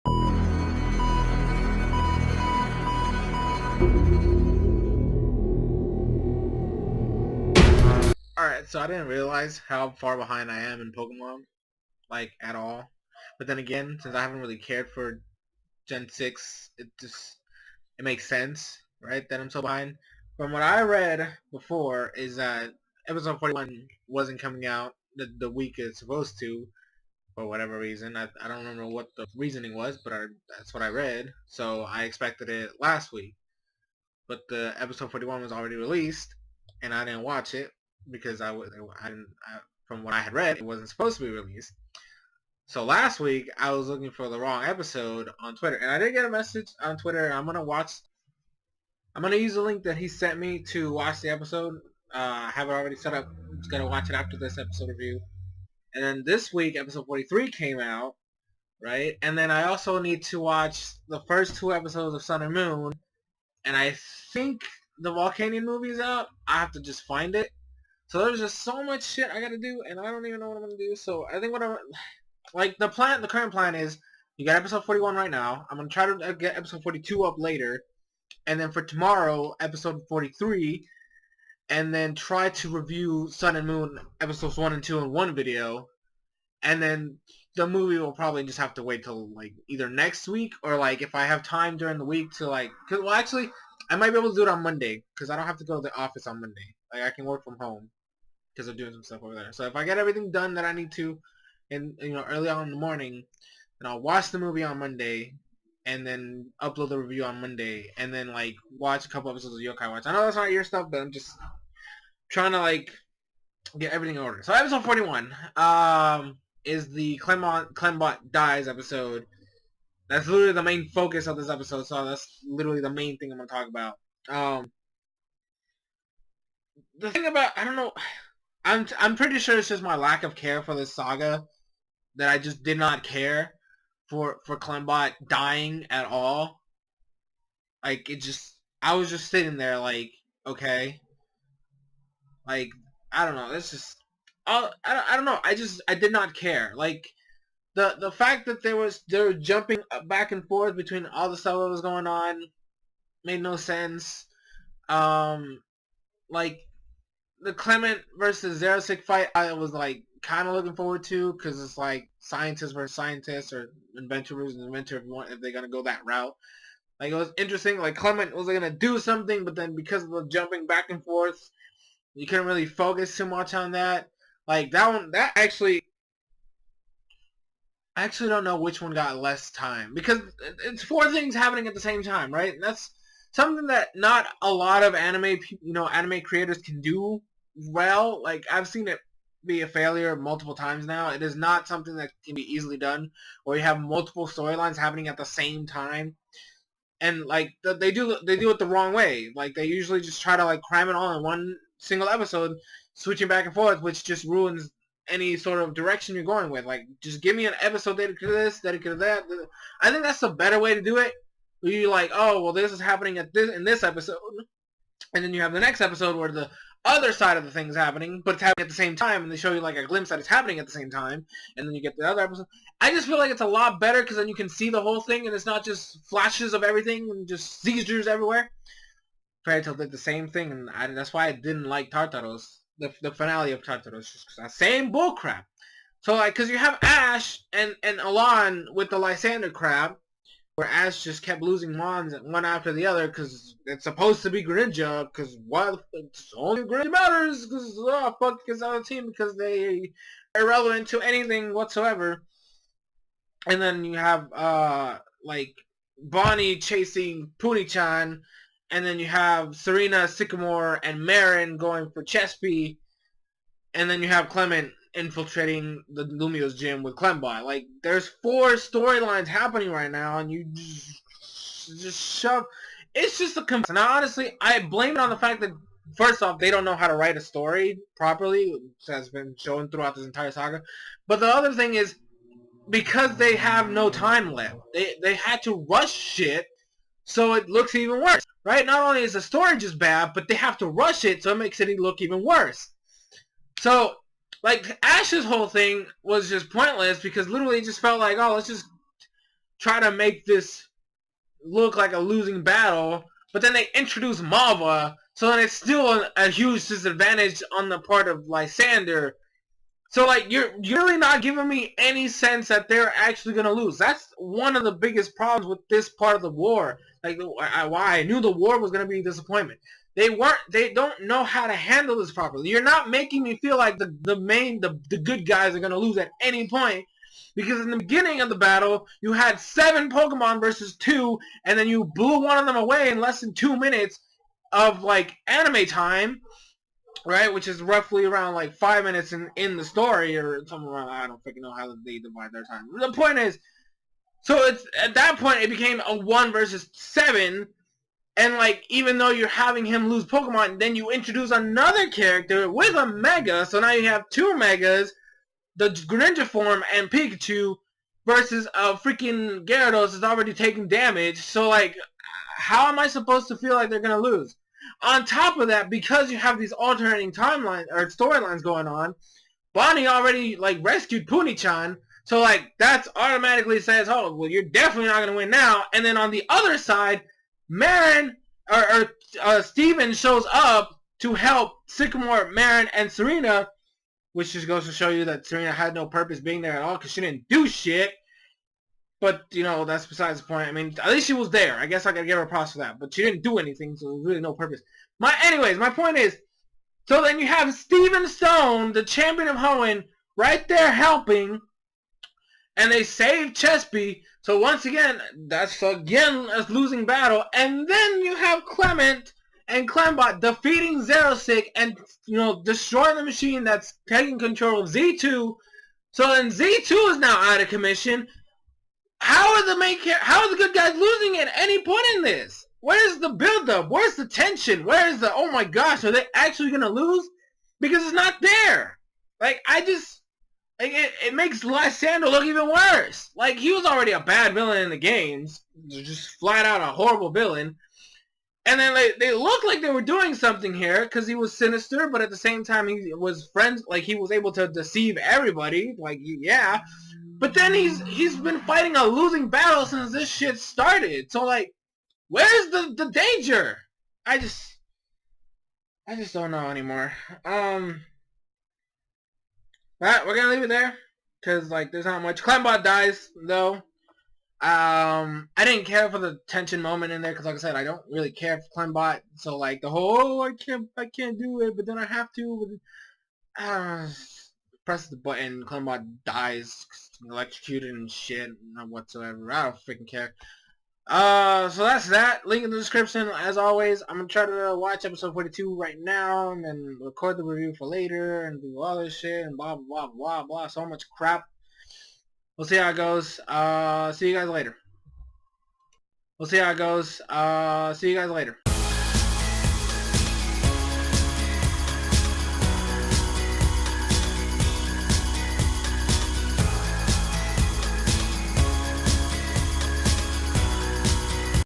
Alright, so I didn't realize how far behind I am in Pokemon, like, at all. But then again, since I haven't really cared for Gen 6, it makes sense, right, that I'm so behind. From what I read before is that episode 41 wasn't coming out the week it's supposed to, for whatever reason. I don't remember what the reasoning was, but that's what I read. So I expected it last week. But the episode 41 was already released, and I didn't watch it because from what I had read, it wasn't supposed to be released. So last week, I was looking for the wrong episode on Twitter, and I did get a message on Twitter. I'm gonna use the link that he sent me to watch the episode. I have it already set up. I'm just gonna watch it after this episode review. And then this week, episode 43 came out, right? And then I also need to watch the first two episodes of Sun and Moon, and I think the Volcanion movie is out. I have to just find it. So there's just so much shit I gotta do, and I don't even know what I'm gonna do. So I think the current plan is, you got episode 41 right now. I'm gonna try to get episode 42 up later, and then for tomorrow, episode 43, and then try to review Sun and Moon episodes 1 and 2 in one video, and then the movie will probably just have to wait till, like, either next week, or, like, if I have time during the week to, like, well, actually, I might be able to do it on Monday, because I don't have to go to the office on Monday. Like, I can work from home, because I'm doing some stuff over there. So if I get everything done that I need to, early on in the morning, then I'll watch the movie on Monday, and then upload the review on Monday, and then, like, watch a couple episodes of Yokai Watch. I know that's not your stuff, but I'm just trying to, like, get everything in order. So episode 41, is the Clembot dies episode. That's literally the main focus of this episode, so that's literally the main thing I'm gonna talk about. The thing about, I don't know, I'm pretty sure it's just my lack of care for this saga, that I just did not care for Clembot dying at all. Like, I was just sitting there like, okay. Like, I don't know, it's just, I don't know, I did not care. Like, the fact that they were jumping back and forth between all the stuff that was going on made no sense. Like, the Clement versus Xerosic fight, I was, like, kind of looking forward to, because it's like scientist versus scientist, or inventor versus inventor, if they're gonna go that route. Like, it was interesting. Like, Clement was gonna do something, but then because of the jumping back and forth, you couldn't really focus too much on that. Like, that actually, I actually don't know which one got less time, because it's four things happening at the same time, right? And that's something that not a lot of anime creators can do well. Like, I've seen it be a failure multiple times now. It is not something that can be easily done, where you have multiple storylines happening at the same time. And, like, they do it the wrong way. Like, they usually just try to, like, cram it all in one single episode, switching back and forth, which just ruins any sort of direction you're going with. Like, just give me an episode dedicated to this, dedicated to that. I think that's the better way to do it. Where you're like, oh, well, this is happening in this episode, and then you have the next episode where the other side of the thing is happening, but it's happening at the same time, and they show you, like, a glimpse that it's happening at the same time, and then you get the other episode. I just feel like it's a lot better, because then you can see the whole thing, and it's not just flashes of everything and just seizures everywhere. Fairy Tail did the same thing, and that's why I didn't like Tartaros, the finale of Tartaros, just that same bullcrap. So, like, because you have Ash and Alon with the Lysander crab, where Ash just kept losing Mons one after the other, because it's supposed to be Greninja, because it's only Greninja matters, because, fuck his other team, because they are irrelevant to anything whatsoever. And then you have, like, Bonnie chasing Puni-chan, and then you have Serena, Sycamore, and Marin going for Chespy, and then you have Clement infiltrating the Lumio's gym with Clembot. Like, there's four storylines happening right now, and you just shove. It's just a now, honestly, I blame it on the fact that, first off, they don't know how to write a story properly, which has been shown throughout this entire saga. But the other thing is, because they have no time left, they had to rush shit, so it looks even worse, right? Not only is the story just bad, but they have to rush it, so it makes it look even worse. So, like, Ash's whole thing was just pointless, because literally it just felt like, oh, let's just try to make this look like a losing battle, but then they introduce Mava, so then it's still a huge disadvantage on the part of Lysander. So, like, you're really not giving me any sense that they're actually going to lose. That's one of the biggest problems with this part of the war. Like, why I knew the war was going to be a disappointment. They don't know how to handle this properly. You're not making me feel like the good guys are going to lose at any point. Because in the beginning of the battle, you had 7 Pokemon versus 2, and then you blew one of them away in less than 2 minutes of, like, anime time. Right, which is roughly around like 5 minutes in the story or something around. I don't freaking know how they divide their time. The point is, so it's at that point it became a 1 versus 7, and like even though you're having him lose Pokemon, then you introduce another character with a Mega, so now you have 2 Megas, the Greninja form and Pikachu versus a freaking Gyarados is already taking damage. So like, how am I supposed to feel like they're gonna lose? On top of that, because you have these alternating timelines or storylines going on, Bonnie already like rescued Puni-chan, so like that's automatically says, oh, well, you're definitely not gonna win now. And then on the other side, Marin or Steven shows up to help Sycamore, Marin, and Serena, which just goes to show you that Serena had no purpose being there at all because she didn't do shit. But, you know, that's besides the point. I mean, at least she was there. I guess I gotta give her props for that. But she didn't do anything, so there's really no purpose. Anyways, my point is, so then you have Steven Stone, the champion of Hoenn, right there helping, and they save Chespy. So once again, that's again a losing battle. And then you have Clement and Clembot defeating Xerosic and, you know, destroying the machine that's taking control of Z2. So then Z2 is now out of commission. How are the good guys losing at any point in this? Where's the build-up? Where's the tension? Where's the, oh my gosh, are they actually going to lose? Because it's not there. Like, it makes Lysander look even worse. Like, he was already a bad villain in the games. Just flat out a horrible villain. And then they looked like they were doing something here because he was sinister, but at the same time he was friends. Like, he was able to deceive everybody. Like, yeah. But then he's been fighting a losing battle since this shit started. So like, where's the danger? I just don't know anymore. Right, we're gonna leave it there because like there's not much. Clembot dies though. I didn't care for the tension moment in there because like I said, I don't really care for Clembot. So like the whole I can't do it, but then I have to. Press the button, Clembot dies, electrocuted and shit, not whatsoever. I don't freaking care. So that's that. Link in the description. As always, I'm gonna try to watch episode 42 right now, and then record the review for later, and do all this shit, and blah blah blah blah. So much crap. We'll see how it goes. See you guys later. We'll see how it goes. See you guys later.